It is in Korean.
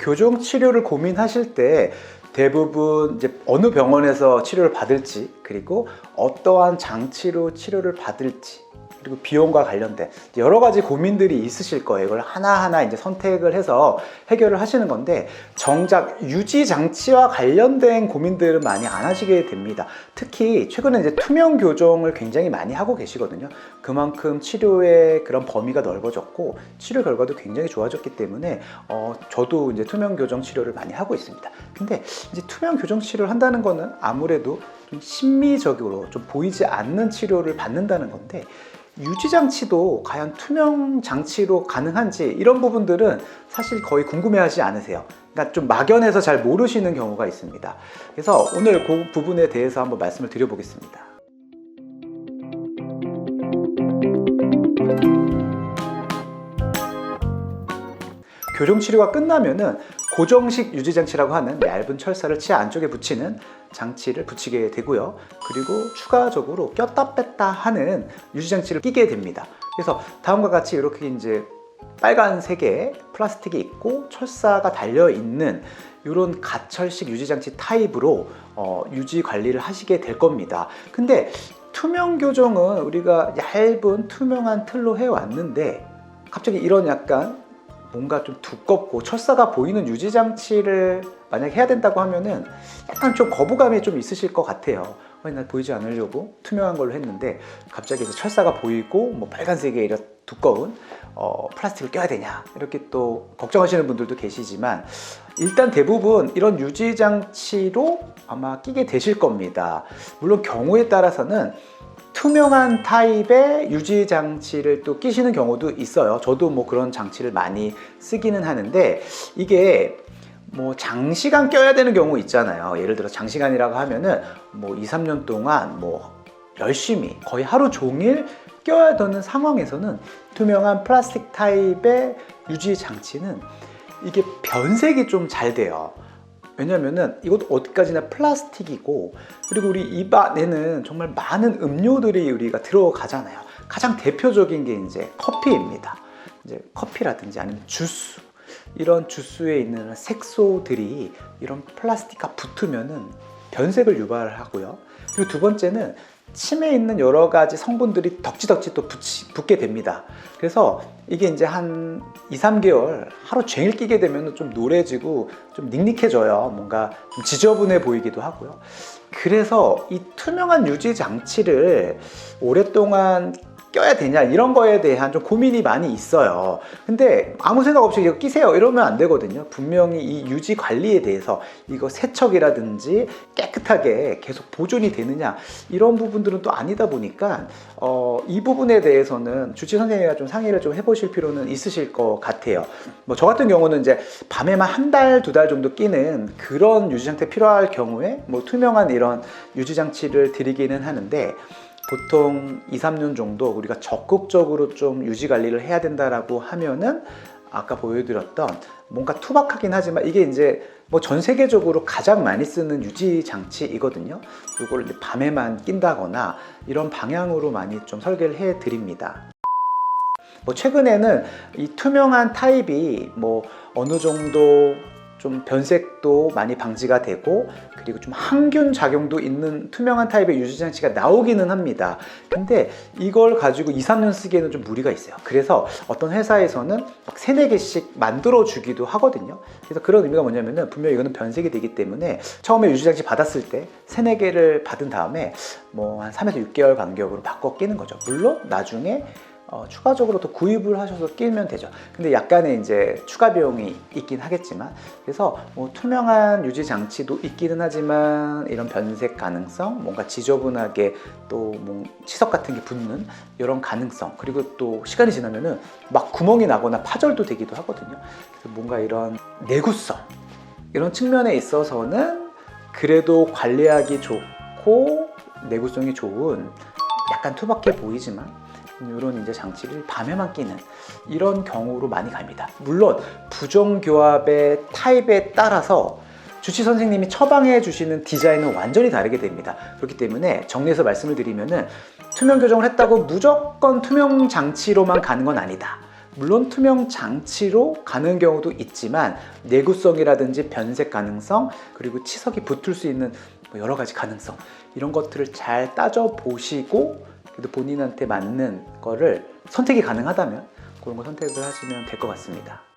교정 치료를 고민하실 때 대부분 이제 어느 병원에서 치료를 받을지, 그리고 어떠한 장치로 치료를 받을지, 그리고 비용과 관련된 여러 가지 고민들이 있으실 거예요. 이걸 하나하나 이제 선택을 해서 해결을 하시는 건데, 정작 유지 장치와 관련된 고민들은 많이 안 하시게 됩니다. 특히 최근에 이제 투명 교정을 굉장히 많이 하고 계시거든요. 그만큼 치료의 그런 범위가 넓어졌고 치료 결과도 굉장히 좋아졌기 때문에 저도 이제 투명 교정 치료를 많이 하고 있습니다. 근데 이제 투명 교정 치료를 한다는 거는 아무래도 좀 심미적으로 좀 보이지 않는 치료를 받는다는 건데, 유지장치도 과연 투명 장치로 가능한지 이런 부분들은 사실 거의 궁금해하지 않으세요. 그러니까 좀 막연해서 잘 모르시는 경우가 있습니다. 그래서 오늘 그 부분에 대해서 한번 말씀을 드려보겠습니다. 교정치료가 끝나면은 고정식 유지장치라고 하는 얇은 철사를 치아 안쪽에 붙이는 장치를 붙이게 되고요. 그리고 추가적으로 꼈다 뺐다 하는 유지장치를 끼게 됩니다. 그래서 다음과 같이 이렇게 이제 빨간색의 플라스틱이 있고 철사가 달려있는 이런 가철식 유지장치 타입으로 유지 관리를 하시게 될 겁니다. 근데 투명 교정은 우리가 얇은 투명한 틀로 해왔는데, 갑자기 이런 약간 뭔가 좀 두껍고 철사가 보이는 유지장치를 만약에 해야 된다고 하면은 약간 좀 거부감이 좀 있으실 것 같아요. 나 보이지 않으려고 투명한 걸로 했는데 갑자기 이제 철사가 보이고 뭐 빨간색의 이런 두꺼운 플라스틱을 껴야 되냐, 이렇게 또 걱정하시는 분들도 계시지만, 일단 대부분 이런 유지장치로 아마 끼게 되실 겁니다. 물론 경우에 따라서는 투명한 타입의 유지 장치를 또 끼시는 경우도 있어요. 저도 뭐 그런 장치를 많이 쓰기는 하는데, 이게 뭐 장시간 껴야 되는 경우 있잖아요. 예를 들어 장시간이라고 하면은 뭐 2, 3년 동안 뭐 열심히 거의 하루 종일 껴야 되는 상황에서는 투명한 플라스틱 타입의 유지 장치는 이게 변색이 좀 잘 돼요. 왜냐면은 이것도 어디까지나 플라스틱이고, 그리고 우리 입 안에는 정말 많은 음료들이 우리가 들어가잖아요. 가장 대표적인 게 이제 커피입니다. 이제 커피라든지 아니면 주스, 이런 주스에 있는 색소들이 이런 플라스틱과 붙으면은 변색을 유발하고요. 그리고 두 번째는 침에 있는 여러 가지 성분들이 덕지덕지 또 붙게 됩니다. 그래서 이게 이제 한 2, 3개월 하루 종일 끼게 되면 좀 노래지고 좀 닉닉해져요. 뭔가 좀 지저분해 보이기도 하고요. 그래서 이 투명한 유지 장치를 오랫동안 껴야 되냐, 이런 거에 대한 좀 고민이 많이 있어요. 근데 아무 생각 없이 이거 끼세요 이러면 안 되거든요. 분명히 이 유지 관리에 대해서 이거 세척이라든지 깨끗하게 계속 보존이 되느냐, 이런 부분들은 또 아니다 보니까 이 부분에 대해서는 주치 선생님과 좀 상의를 좀 해보실 필요는 있으실 것 같아요. 뭐 저 같은 경우는 이제 밤에만 한 달, 2달 정도 끼는 그런 유지 상태 필요할 경우에 뭐 투명한 이런 유지 장치를 드리기는 하는데, 보통 2, 3년 정도 우리가 적극적으로 좀 유지 관리를 해야 된다라고 하면은 아까 보여드렸던 뭔가 투박하긴 하지만 이게 이제 뭐 전 세계적으로 가장 많이 쓰는 유지 장치이거든요. 이걸 이제 밤에만 낀다거나 이런 방향으로 많이 좀 설계를 해 드립니다. 뭐 최근에는 이 투명한 타입이 뭐 어느 정도 좀 변색도 많이 방지가 되고, 그리고 좀 항균 작용도 있는 투명한 타입의 유지장치가 나오기는 합니다. 근데 이걸 가지고 2, 3년 쓰기에는 좀 무리가 있어요. 그래서 어떤 회사에서는 막 3, 4개씩 만들어 주기도 하거든요. 그래서 그런 의미가 뭐냐면은 분명히 이거는 변색이 되기 때문에 처음에 유지장치 받았을 때 3, 4개를 받은 다음에 뭐 한 3에서 6개월 간격으로 바꿔 끼는 거죠. 물론 나중에 추가적으로 더 구입을 하셔서 끼면 되죠. 근데 약간의 이제 추가 비용이 있긴 하겠지만, 그래서 뭐 투명한 유지 장치도 있기는 하지만 이런 변색 가능성, 뭔가 지저분하게 또 뭐 치석 같은 게 붙는 이런 가능성, 그리고 또 시간이 지나면은 막 구멍이 나거나 파절도 되기도 하거든요. 그래서 뭔가 이런 내구성, 이런 측면에 있어서는 그래도 관리하기 좋고 내구성이 좋은, 약간 투박해 보이지만 이런 이제 장치를 밤에만 끼는 이런 경우로 많이 갑니다. 물론 부정교합의 타입에 따라서 주치 선생님이 처방해 주시는 디자인은 완전히 다르게 됩니다. 그렇기 때문에 정리해서 말씀을 드리면은 투명 교정을 했다고 무조건 투명 장치로만 가는 건 아니다. 물론 투명 장치로 가는 경우도 있지만 내구성이라든지 변색 가능성, 그리고 치석이 붙을 수 있는 여러 가지 가능성, 이런 것들을 잘 따져 보시고 그래도 본인한테 맞는 거를 선택이 가능하다면 그런 거 선택을 하시면 될 것 같습니다.